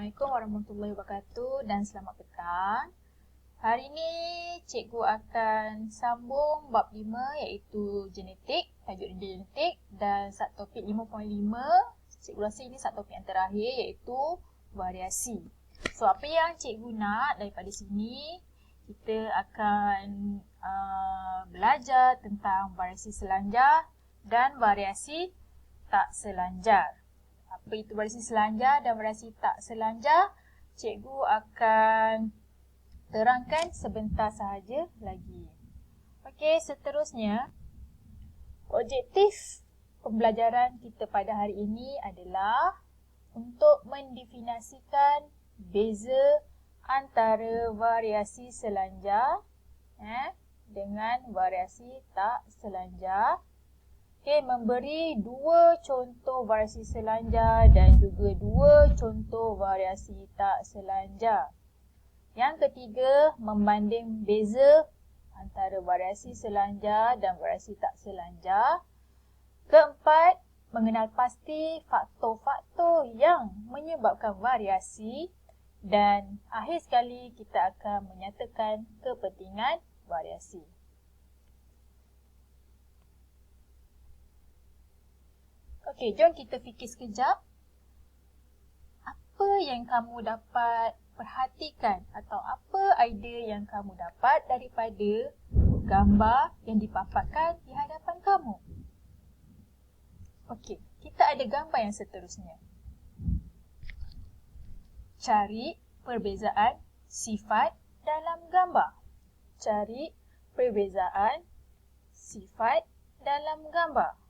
Assalamualaikum warahmatullahi wabarakatuh dan selamat petang. Hari ini cikgu akan sambung bab 5 iaitu genetik, tajuk genetik dan subtopik 5.5. Cikgu rasa ini subtopik yang terakhir iaitu variasi. So apa yang cikgu nak daripada sini, kita akan belajar tentang variasi selanjar dan variasi tak selanjar. Apa itu variasi selanjar dan variasi tak selanjar? Cikgu akan terangkan sebentar sahaja lagi. Okey, seterusnya objektif pembelajaran kita pada hari ini adalah untuk mendefinisikan beza antara variasi selanjar dengan variasi tak selanjar. Okay, memberi dua contoh variasi selanjar dan juga dua contoh variasi tak selanjar. Yang ketiga, membanding beza antara variasi selanjar dan variasi tak selanjar. Keempat, mengenal pasti faktor-faktor yang menyebabkan variasi. Dan akhir sekali, kita akan menyatakan kepentingan variasi. Okey, jom kita fikir sekejap. Apa yang kamu dapat perhatikan atau apa idea yang kamu dapat daripada gambar yang dipaparkan di hadapan kamu? Okey, kita ada gambar yang seterusnya. Cari perbezaan sifat dalam gambar. Cari perbezaan sifat dalam gambar.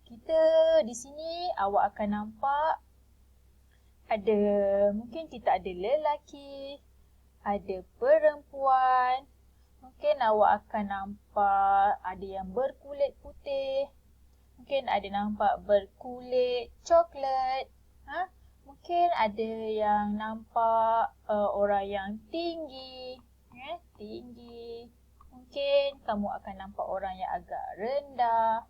Kita di sini awak akan nampak mungkin kita ada lelaki, ada perempuan. Mungkin awak akan nampak ada yang berkulit putih. Mungkin ada nampak berkulit coklat. Mungkin ada yang nampak orang yang tinggi. Tinggi. Mungkin kamu akan nampak orang yang agak rendah.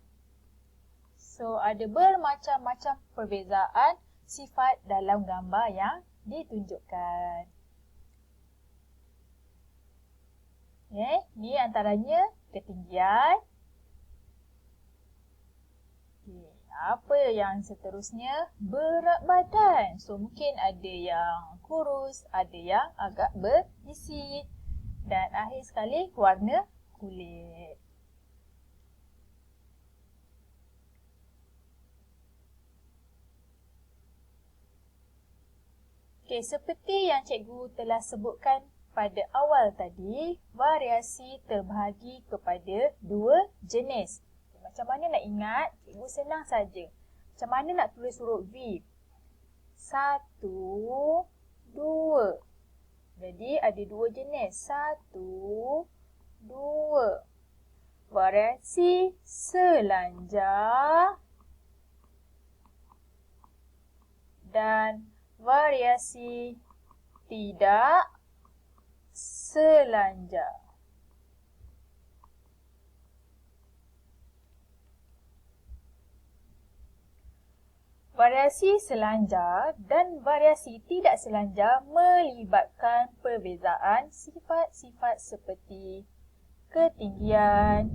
So, ada bermacam-macam perbezaan sifat dalam gambar yang ditunjukkan. Ni antaranya ketinggian. Apa yang seterusnya? Berat badan. So, mungkin ada yang kurus, ada yang agak berisi. Dan akhir sekali, warna kulit. Okey, seperti yang cikgu telah sebutkan pada awal tadi, variasi terbahagi kepada dua jenis. Macam mana nak ingat? Cikgu senang saja. Macam mana nak tulis huruf V? 1, 2. Jadi ada dua jenis. 1, 2. Variasi selanjar dan variasi tidak selanjar. Variasi selanjar dan variasi tidak selanjar melibatkan perbezaan sifat-sifat seperti ketinggian,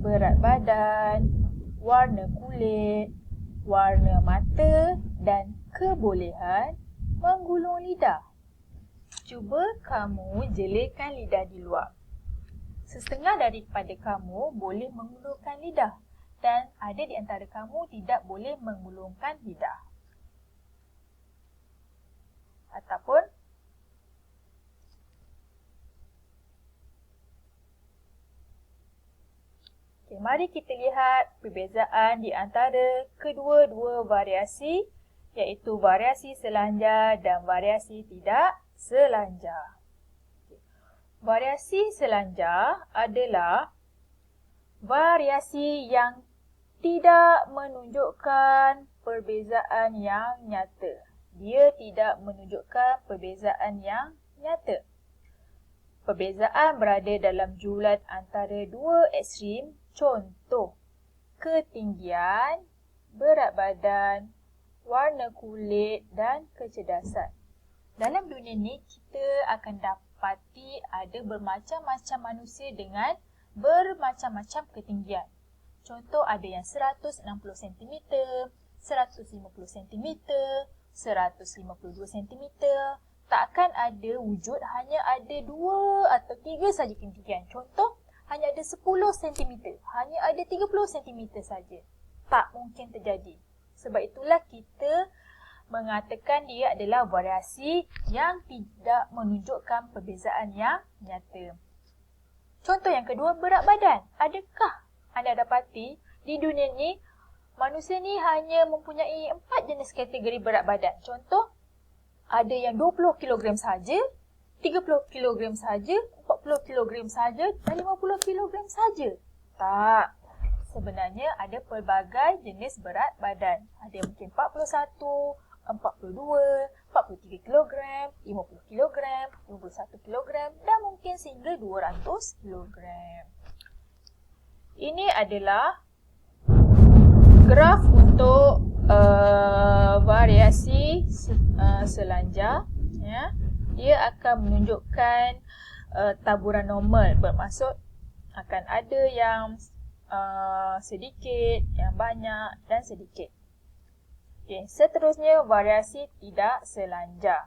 berat badan, warna kulit, warna mata dan kebolehan menggulung lidah. Cuba kamu jelirkan lidah di luar. Setengah daripada kamu boleh mengulurkan lidah dan ada di antara kamu tidak boleh mengulurkan lidah. Ataupun mari kita lihat perbezaan di antara kedua-dua variasi iaitu variasi selanjar dan variasi tidak selanjar. Variasi selanjar adalah variasi yang tidak menunjukkan perbezaan yang nyata. Dia tidak menunjukkan perbezaan yang nyata. Perbezaan berada dalam julat antara dua ekstrim. Contoh, ketinggian, berat badan, warna kulit dan kecerdasan. Dalam dunia ni, kita akan dapati ada bermacam-macam manusia dengan bermacam-macam ketinggian. Contoh ada yang 160 cm, 150 cm, 152 cm. Takkan ada wujud hanya ada 2 atau 3 saja ketinggian. Contoh, hanya ada 10 cm, hanya ada 30 cm saja. Tak mungkin terjadi. Sebab itulah kita mengatakan dia adalah variasi yang tidak menunjukkan perbezaan yang nyata. Contoh yang kedua, berat badan. Adakah anda dapati di dunia ni, manusia ni hanya mempunyai 4 jenis kategori berat badan. Contoh, ada yang 20 kg saja, 30 kg saja, 40 kg saja, dan 50 kg saja. Tak. Sebenarnya ada pelbagai jenis berat badan. Ada mungkin 41, 42, 43 kg, 50 kg, 51 kg dan mungkin sehingga 200 kg. Ini adalah graf untuk variasi selanja. Ya. Dia akan menunjukkan taburan normal, bermaksud akan ada yang sedikit, yang banyak dan sedikit. Okay, seterusnya variasi tidak selanja.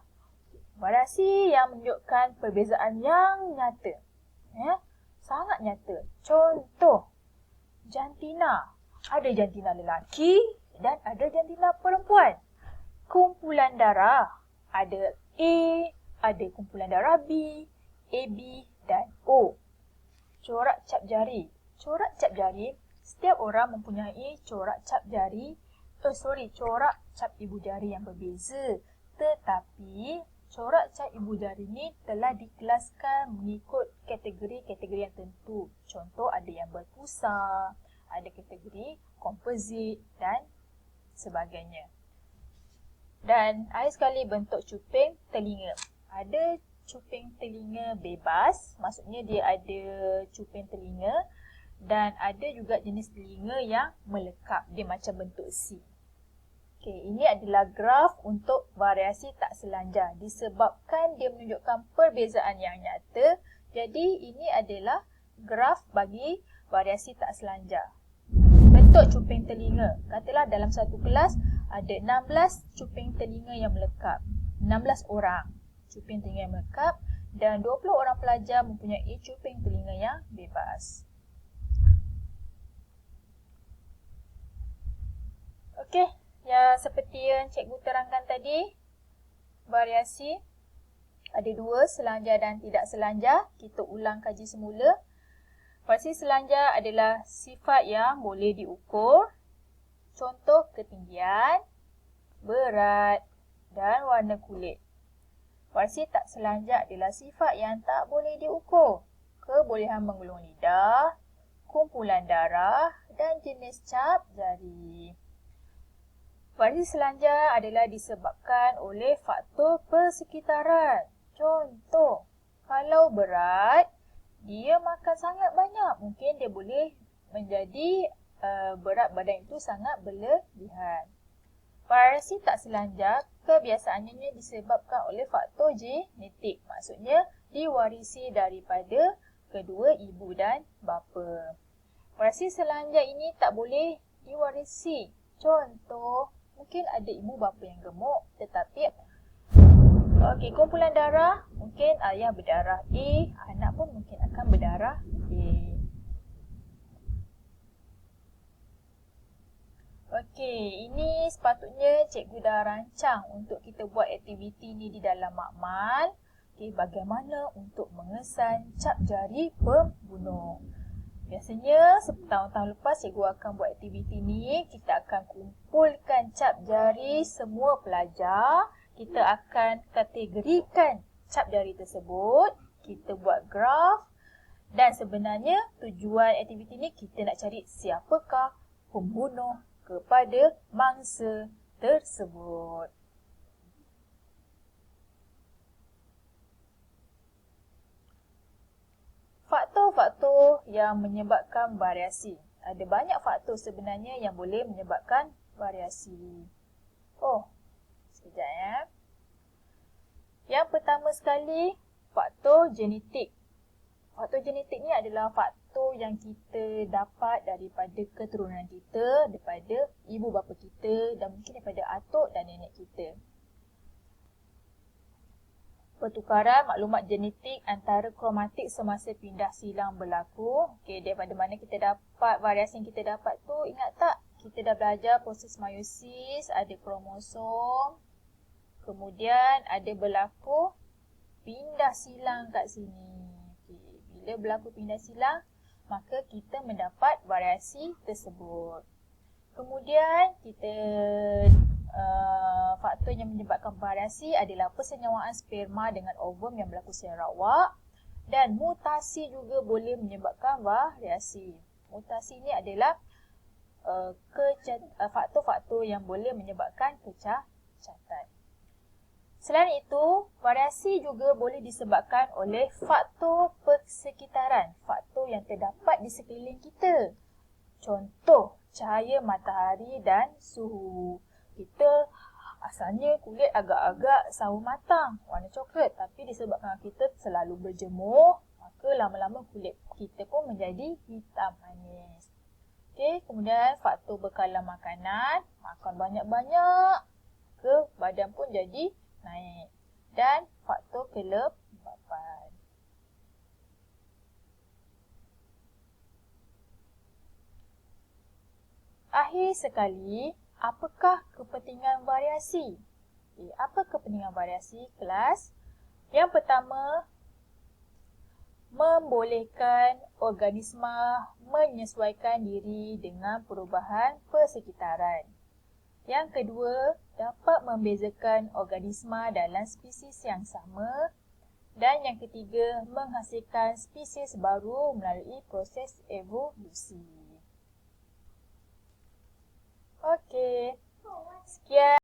Variasi yang menunjukkan perbezaan yang nyata. Ya, sangat nyata. Contoh, jantina. Ada jantina lelaki dan ada jantina perempuan. Kumpulan darah. Ada A, ada kumpulan darah B, AB dan O. Corak cap jari. Corak cap jari, setiap orang mempunyai corak cap ibu jari yang berbeza. Tetapi, corak cap ibu jari ni telah dikelaskan mengikut kategori-kategori yang tentu. Contoh, ada yang berpusar, ada kategori komposit dan sebagainya. Dan akhir sekali, bentuk cuping telinga. Ada cuping telinga bebas, maksudnya dia ada cuping telinga. Dan ada juga jenis telinga yang melekap, dia macam bentuk C. Okey, ini adalah graf untuk variasi tak selanja. Disebabkan dia menunjukkan perbezaan yang nyata, jadi ini adalah graf bagi variasi tak selanja. Bentuk cuping telinga. Katalah dalam satu kelas ada 16 cuping telinga yang melekap. 16 orang cuping telinga yang melekap dan 20 orang pelajar mempunyai cuping telinga yang bebas. Okey, ya seperti yang cikgu terangkan tadi, variasi ada 2, selanja dan tidak selanja. Kita ulang kaji semula. Variasi selanja adalah sifat yang boleh diukur. Contoh ketinggian, berat dan warna kulit. Variasi tak selanja adalah sifat yang tak boleh diukur. Kebolehan menggulung lidah, kumpulan darah dan jenis cap jari. Variasi selanja adalah disebabkan oleh faktor persekitaran. Contoh, kalau berat, dia makan sangat banyak. Mungkin dia boleh menjadi berat badan itu sangat berlebihan. Variasi tak selanja kebiasaannya disebabkan oleh faktor genetik. Maksudnya, diwarisi daripada kedua ibu dan bapa. Variasi selanja ini tak boleh diwarisi. Contoh, mungkin ada ibu bapa yang gemuk, tetapi kumpulan darah, mungkin ayah berdarah A, anak pun mungkin akan berdarah A. Ini sepatutnya cikgu dah rancang untuk kita buat aktiviti ni di dalam makmal. Bagaimana untuk mengesan cap jari pembunuh. Biasanya tahun-tahun lepas cikgu akan buat aktiviti ni, kita akan kumpulkan cap jari semua pelajar. Kita akan kategorikan cap jari tersebut. Kita buat graf. Dan sebenarnya tujuan aktiviti ni kita nak cari siapakah pembunuh kepada mangsa tersebut. Faktor-faktor yang menyebabkan variasi. Ada banyak faktor sebenarnya yang boleh menyebabkan variasi. sekali, faktor genetik. Faktor genetik ni adalah faktor yang kita dapat daripada keturunan kita, daripada ibu bapa kita dan mungkin daripada atuk dan nenek kita. Pertukaran maklumat genetik antara kromatik semasa pindah silang berlaku. Okey, daripada mana kita dapat variasi yang kita dapat tu, ingat tak? Kita dah belajar proses meiosis, ada kromosom. Kemudian ada berlaku pindah silang kat sini. Okey, bila berlaku pindah silang, maka kita mendapat variasi tersebut. Kemudian kita faktor yang menyebabkan variasi adalah persenyawaan sperma dengan ovum yang berlaku secara rawak, dan mutasi juga boleh menyebabkan variasi. Mutasi ini adalah faktor-faktor yang boleh menyebabkan kecacatan. Selain itu, variasi juga boleh disebabkan oleh faktor persekitaran, faktor yang terdapat di sekeliling kita. Contoh, cahaya matahari dan suhu. Kita asalnya kulit agak-agak sawo matang, warna coklat, tapi disebabkan kita selalu berjemur, maka lama-lama kulit kita pun menjadi hitam manis. Okey, kemudian faktor bekalan makanan, makan banyak-banyak, ke badan pun jadi naik. Dan faktor kelembapan. Akhir sekali, apakah kepentingan variasi? Apa kepentingan variasi, kelas? Yang pertama, membolehkan organisma menyesuaikan diri dengan perubahan persekitaran. Yang kedua, dapat membezakan organisma dalam spesies yang sama. Dan yang ketiga, menghasilkan spesies baru melalui proses evolusi. Okey, sekian.